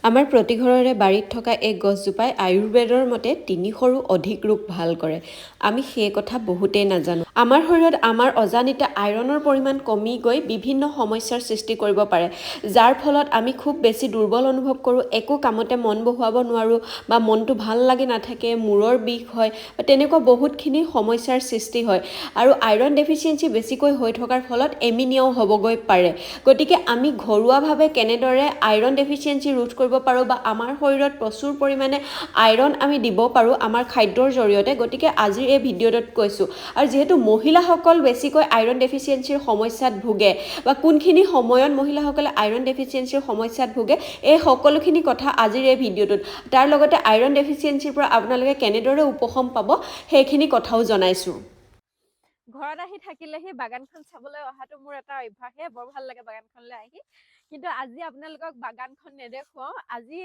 আমাৰ প্ৰতি ঘৰৰে বাৰীত থকা এক গছজোপাই আয়ুৰ্বেদৰ মতে ৩০০ৰো অধিক ৰোগ ভাল কৰে। আমি সেই কথা বহুতেই নাজানো। আমাৰ শৰীৰত আমাৰ অজানিতে আইৰণৰ পৰিমাণ কমি গৈ বিভিন্ন সমস্যাৰ সৃষ্টি কৰিব পাৰে, যাৰ ফলত আমি খুব বেছি দুৰ্বল অনুভৱ কৰোঁ, একো কামতে মন বহোৱাব নোৱাৰোঁ বা মনটো ভাল লাগি নাথাকে, মূৰৰ বিষ হয় বা তেনেকুৱা বহুতখিনি সমস্যাৰ সৃষ্টি হয়। আৰু আইৰণ ডেফিচিয়েঞ্চি বেছিকৈ হৈ থকাৰ ফলত এমিনিয়াও হ'বগৈ পাৰে। গতিকে আমি ঘৰুৱাভাৱে কেনেদৰে আইৰণ ডেফিচিয়েঞ্চি ৰোধ কৰিব পাৰোঁ বা আমাৰ শৰীৰত প্ৰচুৰ পৰিমাণে আইৰণ আমি দিব পাৰোঁ আমাৰ খাদ্যৰ জৰিয়তে, গতিকে আজিৰ এই ভিডিঅ'টোত কৈছোঁ। আৰু যিহেতু মহিলাসকল বেছিকৈ আইৰণ ডেফিচিয়েঞ্চিৰ সমস্যাত ভোগে বা কোনখিনি সময়ত মহিলাসকলে আইৰণ ডেফিচিয়েঞ্চিৰ সমস্যাত ভোগে, এই সকলোখিনি কথা আজিৰ এই ভিডিঅ'টোত। তাৰ লগতে আইৰণ ডেফিচিয়েঞ্চিৰ পৰা আপোনালোকে কেনেদৰে উপশম পাব সেইখিনি কথাও জনাইছোঁ। ঘৰত আহি থাকিলেহি বাগানখন চাবলৈ অহাটো মোৰ এটা অভ্যাসে, বৰ ভাল লাগে বাগানখনলৈ আহি। কিন্তু আজি আপোনালোকক বাগানখন নেদেখুৱাও। আজি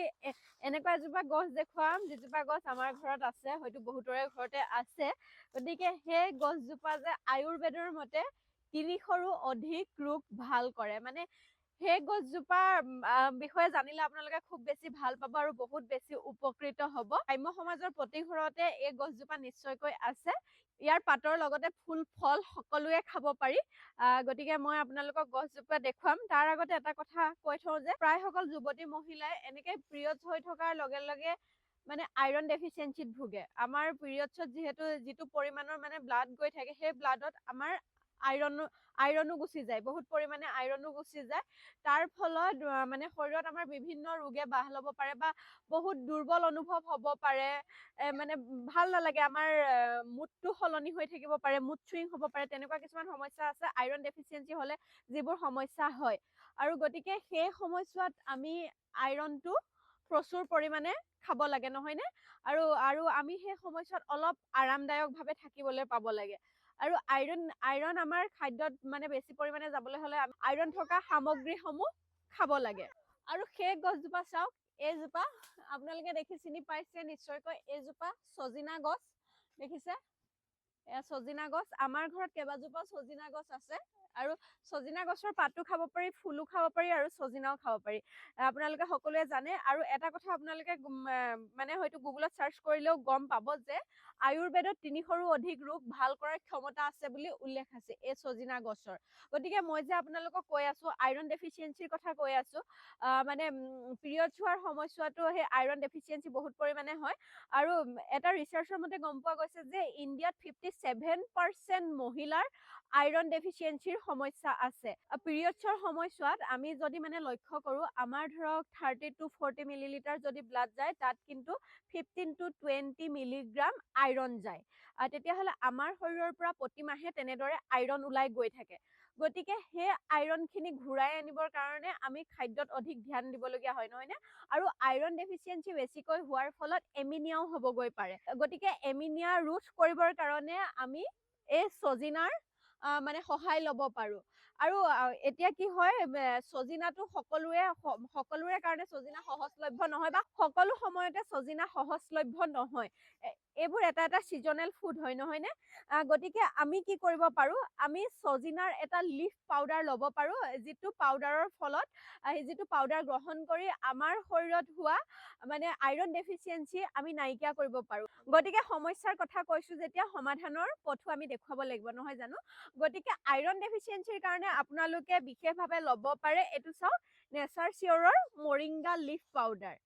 এনেকুৱা এজোপা গছ দেখুৱাম যিজোপা গছ আমাৰ ঘৰত আছে, হয়তো বহুতৰে ঘৰতে আছে। গতিকে সেই গছজোপা যে আয়ুৰ্বেদৰ মতে ৩০০ৰো অধিক ৰোগ ভাল কৰে। মানে সেই গছজোপাৰ বিষয়ে জানিলে আপোনালোকে খুব বেছি ভাল পাব আৰু বহুত বেছি উপকৃত হ'ব। গ্ৰাম্য সমাজৰ প্ৰতি ঘৰতে এই গছজোপা নিশ্চয়কৈ আছে। ইয়াৰ পাতৰ লগতে ফুল ফল সকলোৱে খাব পাৰি। গতিকে মই আপোনালোকক গছজোপা দেখুৱাম। তাৰ আগতে এটা কথা কৈ থওঁ যে প্ৰায়সকল যুৱতী মহিলাই এনেকে পিৰিয়ডছ হৈ থকাৰ লগে লগে মানে আইৰণ ডেফিচিয়েঞ্চিত ভোগে। আমাৰ পিৰিয়ডছত যিটো পৰিমাণৰ মানে ব্লাড গৈ থাকে, সেই ব্লাডত আমাৰ আইৰণো গুচি যায়, বহুত পৰিমাণে আইৰণো গুচি যায়। তাৰ ফলত মানে শৰীৰত আমাৰ বিভিন্ন ৰোগে বাহ ল'ব পাৰে বা বহুত দুৰ্বল অনুভৱ হ'ব পাৰে। মানে ভাল নালাগে, আমাৰ মুডটো সলনি হৈ থাকিব পাৰে, মুড চুইং হ'ব পাৰে, তেনেকুৱা কিছুমান সমস্যা আছে আইৰণ ডেফিচিয়েঞ্চি হ'লে যিবোৰ সমস্যা হয়। আৰু গতিকে সেই সময়ছোৱাত আমি আইৰণটো প্ৰচুৰ পৰিমাণে খাব লাগে, নহয়নে? আৰু আমি সেই সময়ছোৱাত অলপ আৰামদায়কভাৱে থাকিবলৈ পাব লাগে। আৰু আইৰণ আমাৰ খাদ্যত মানে বেছি পৰিমাণে যাবলৈ হ'লে আইৰণ থকা সামগ্ৰীসমূহ খাব লাগে। আৰু সেই গছজোপা চাওক, এইজোপা আপোনালোকে দেখি চিনি পাইছে নিশ্চয়কৈ, এইজোপা ছজিনা গছ দেখিছে? ছজিনা গছ। আমাৰ ঘৰত কেইবাজোপাও ছজিনা গছ আছে। আৰু ছজিনা গছৰ পাতো খাব পাৰি, ফুলো খাব পাৰি আৰু ছজিনাও খাব পাৰি। আপোনালোকে সকলোৱে জানে। আৰু এটা কথা আপোনালোকে মানে হয়তো গুগলত চাৰ্চ কৰিলেও গম পাব যে আয়ুৰ্বেদত ৩০০ৰো অধিক ৰোগ ভাল কৰাৰ ক্ষমতা আছে বুলি উল্লেখ আছে এই ছজিনা গছৰ। গতিকে মই যে আপোনালোকক কৈ আছো আইৰণ ডেফিচিয়েঞ্চিৰ কথা কৈ আছো, মানে পিৰিয়ডছ হোৱাৰ সময়ছোৱাতো সেই আইৰণ ডেফিচিয়েঞ্চি বহুত পৰিমাণে হয়। আৰু এটা ৰিচাৰ্চৰ মতে গম পোৱা গৈছে যে ইণ্ডিয়াত 57% মহিলাৰ আইৰণ ডেফিচিয়েঞ্চিৰ সমস্যা আছে। পিৰিয়ডছৰ সময়ছোৱাত আমি যদি মানে লক্ষ্য কৰোঁ, আমাৰ ধৰক 30 to 40 মিলিলিটাৰ যদি ব্লাড যায়, তাত কিন্তু 15 to 20 মিলিগ্ৰাম আইৰণ যায়। তেতিয়াহ'লে আমাৰ শৰীৰৰ পৰা প্ৰতিমাহে তেনেদৰে আইৰণ ওলাই গৈ থাকে। গতিকে সেই আইৰণখিনি ঘূৰাই আনিবৰ কাৰণে আমি খাদ্যত অধিক ধ্যান দিবলগীয়া হয়, নহয়নে? আৰু আইৰণ ডেফিচিয়েঞ্চি বেছিকৈ হোৱাৰ ফলত এমিনিয়াও হ'বগৈ পাৰে। গতিকে এমিনিয়া ৰোধ কৰিবৰ কাৰণে আমি এই ছজিনাৰ মানে সহায় ল'ব পাৰোঁ। আৰু এতিয়া কি হয়, ছজিনাটো সকলোৰে কাৰণে ছজিনা সহজলভ্য নহয় বা সকলো সময়তে ছজিনা সহজলভ্য নহয়। এইবোৰ এটা ছিজনেল ফুড হয়, নহয়নে? গতিকে আমি কি কৰিব পাৰোঁ, আমি ছজিনাৰ এটা লিফ পাউডাৰ ল'ব পাৰোঁ, যিটো পাউডাৰৰ ফলত যিটো পাউডাৰ গ্ৰহণ কৰি আমাৰ শৰীৰত হোৱা মানে আইৰণ ডেফিচিয়েঞ্চি আমি নাইকিয়া কৰিব পাৰোঁ। গতিকে সমস্যাৰ কথা কৈছোঁ যেতিয়া সমাধানৰ পথো আমি দেখুৱাব লাগিব, নহয় জানো? গতিকে আইৰণ ডেফিচিয়েঞ্চিৰ কাৰণে আপোনালোকে বিশেষভাৱে ল'ব পাৰে, এইটো চাওক, নেচাৰ চিয়ৰৰ মৰিংগা লিফ পাউডাৰ।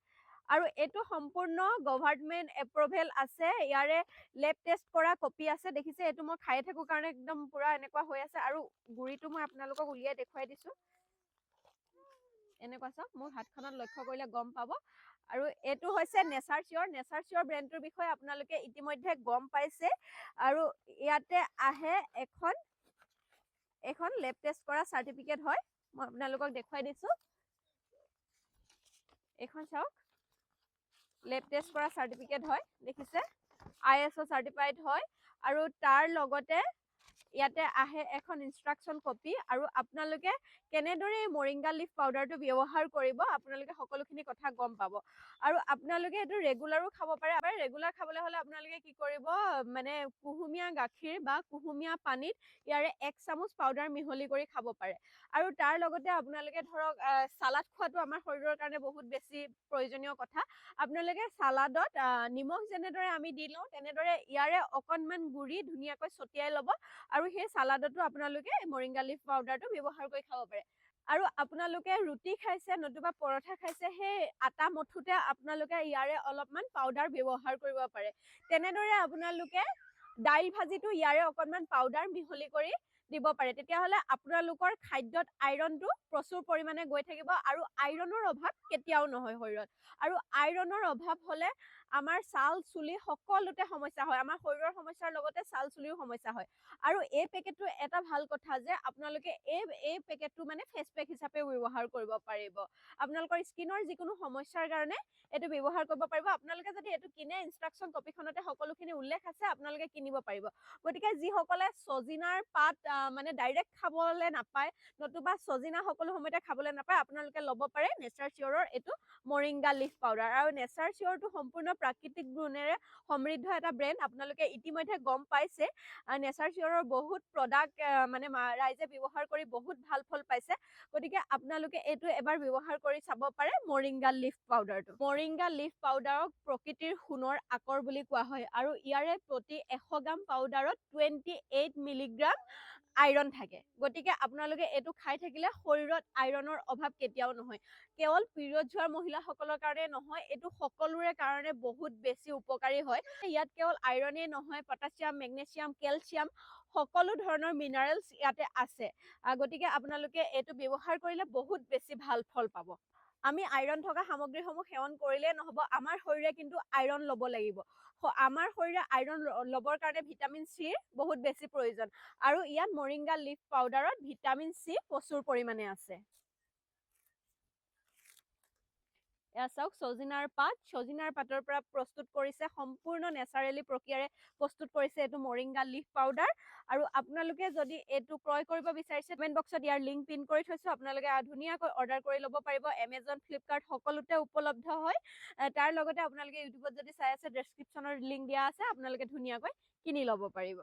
আৰু এইটো সম্পূৰ্ণ গভাৰ্ণমেণ্ট এপ্ৰুভেল আছে, ইয়াৰে লেব টেষ্ট কৰা কপি আছে। দেখিছে, এইটো মই খাই থাকোঁ কাৰণে একদম পুৰা এনেকুৱা হৈ আছে। আৰু গুৰিটো মই আপোনালোকক উলিয়াই দেখুৱাই দিছোঁ। এনেকুৱা চাওক, মোৰ হাতখনত লক্ষ্য কৰিলে গম পাব। আৰু এইটো হৈছে নেচাৰ চিয়ৰ ব্ৰেণ্ডটোৰ বিষয়ে আপোনালোকে ইতিমধ্যে গম পাইছে। আৰু ইয়াতে আহে এখন লেব টেষ্ট কৰা চাৰ্টিফিকেট হয়, মই আপোনালোকক দেখুৱাই দিছোঁ। এইখন চাওক, লেব টেষ্ট কৰা চাৰ্টিফিকেট হয়, দেখিছে? ISO চাৰ্টিফাইড হয়। আৰু তাৰ লগতে ইয়াতে আহে এখন ইনষ্ট্ৰাকশ্যন কপি আৰু আপোনালোকে কেনেদৰে এই মৰিংগা লিফ পাউডাৰটো ব্যৱহাৰ কৰিব আপোনালোকে সকলোখিনি কথা গম পাব আৰু আপোনালোকে এইটো ৰেগুলাৰো খাব পাৰে আৰু ৰেগুলাৰ খাবলৈ হ'লে আপোনালোকে কি কৰিব মানে কুহুমীয়া গাখীৰ বা কুহুমীয়া পানীত ইয়াৰে 1 চামুচ পাউডাৰ মিহলি কৰি খাব পাৰে আৰু তাৰ লগতে আপোনালোকে ধৰক সালাড খোৱাটো আমাৰ শৰীৰৰ কাৰণে বহুত বেছি প্ৰয়োজনীয় কথা আপোনালোকে সালাডত নিমখ যেনেদৰে আমি দি লওঁ তেনেদৰে ইয়াৰে অকণমান গুড়ি ধুনীয়াকৈ ছটিয়াই ল'ব আৰু সেই সালাডতো আপোনালোকে মৰিংগা লিফ পাউডাৰটো ব্যৱহাৰ কৰি খাব পাৰে আৰু আপোনালোকে ৰুটি খাইছে নতুবা পৰঠা খাইছে সেই আটা মঠুতে আপোনালোকে ইয়াৰে অলপমান পাউডাৰ ব্যৱহাৰ কৰিব পাৰে তেনেদৰে আপোনালোকে দাইল ভাজিটো ইয়াৰে অকণমান পাউডাৰ মিহলি কৰি দিব পাৰে তেতিয়াহ'লে আপোনালোকৰ খাদ্যত আইৰণটো প্ৰচুৰ পৰিমাণে গৈ থাকিব আৰু আইৰণৰ অভাৱ কেতিয়াও নহয় শৰীৰত আৰু আইৰণৰ অভাৱ হ'লে আমাৰ ছাল চুলি সকলোতে সমস্যা হয় আমাৰ শৰীৰৰ সমস্যাৰ লগতে ছাল চুলিও সমস্যা হয় আৰু এই পেকেটটো এটা ভাল কথা যে আপোনালোকে এই পেকেটটো মানে ফেচ পেক হিচাপে ব্যৱহাৰ কৰিব পাৰিব আপোনালোকৰ স্কিনৰ যিকোনো সমস্যাৰ কাৰণে এইটো ব্যৱহাৰ কৰিব পাৰিব আপোনালোকে যদি এইটো কিনে ইনষ্ট্ৰাকশ্যন কপিখনতে সকলোখিনি উল্লেখ আছে আপোনালোকে কিনিব পাৰিব গতিকে যিসকলে সজিনাৰ পাত মানে ডাইৰেক্ট খাবলৈ নাপায় নতুবা সজিনা সকলো সময়তে খাবলৈ নাপায় আপোনালোকে ল'ব পাৰে নেচাৰ চিয়ৰৰ এইটো মৰিংগা লিফ পাউডাৰ আৰু নেচাৰ চিয়ৰটো সম্পূৰ্ণ প্ৰাকৃতিক গুণেৰে সমৃদ্ধ এটা ব্ৰেণ্ড আপোনালোকে ইতিমধ্যে গম পাইছে নেচাৰ চিয়ৰৰ বহুত প্ৰডাক্ট মানে ৰাইজে ব্যৱহাৰ কৰি বহুত ভাল ফল পাইছে গতিকে আপোনালোকে এইটো এবাৰ ব্যৱহাৰ কৰি চাব পাৰে মৰিংগা লিফ পাউডাৰটো মৰিংগা লিফ পাউডাৰক প্ৰকৃতিৰ সোণৰ আকৰ বুলি কোৱা হয় আৰু ইয়াৰে প্ৰতি 100 গ্ৰাম পাউডাৰত 28 মিলিগ্ৰাম আইৰণ থাকে গতিকে আপোনালোকে এইটো খাই থাকিলে শৰীৰত আইৰণৰ অভাৱ কেতিয়াও নহয় কেৱল পিৰিয়ড হোৱা মহিলাসকলৰ কাৰণে নহয় এইটো সকলোৰে কাৰণে বহুত বেছি উপকাৰী হয় ইয়াত কেৱল আইৰণেই নহয় পটাছিয়াম মেগনেছিয়াম কেলছিয়াম সকলো ধৰণৰ মিনাৰেলছ ইয়াতে আছে গতিকে আপোনালোকে এইটো ব্যৱহাৰ কৰিলে বহুত বেছি ভাল ফল পাব আমি আইৰণ থকা সামগ্ৰীসমূহ সেৱন কৰিলে নহব আমাৰ শৰীৰে কিন্তু আইৰণ ল'ব লাগিব আমাৰ শৰীৰে আইৰণ ল'বৰ কাৰণে ভিটামিন চিৰ বহুত বেছি প্ৰয়োজন আৰু ইয়াত মৰিংগা লিফ পাউডাৰত ভিটামিন চি প্ৰচুৰ পৰিমাণে আছে এয়া চাওক সজিনাৰ পাতৰ পৰা প্ৰস্তুত কৰিছে সম্পূৰ্ণ নেচাৰেলি প্ৰক্ৰিয়াৰে প্ৰস্তুত কৰিছে এইটো মৰিংগা লিফ পাউডাৰ আৰু আপোনালোকে যদি এইটো ক্ৰয় কৰিব বিচাৰিছে কমেণ্ট বক্সত ইয়াৰ লিংক পিন কৰি থৈছো আপোনালোকে ধুনীয়াকৈ অৰ্ডাৰ কৰি ল'ব পাৰিব এমেজন ফ্লিপকাৰ্ট সকলোতে উপলব্ধ হয় তাৰ লগতে আপোনালোকে ইউটিউবত যদি চাই আছে ডেছক্ৰিপশ্যনৰ লিংক দিয়া আছে আপোনালোকে ধুনীয়াকৈ কিনি ল'ব পাৰিব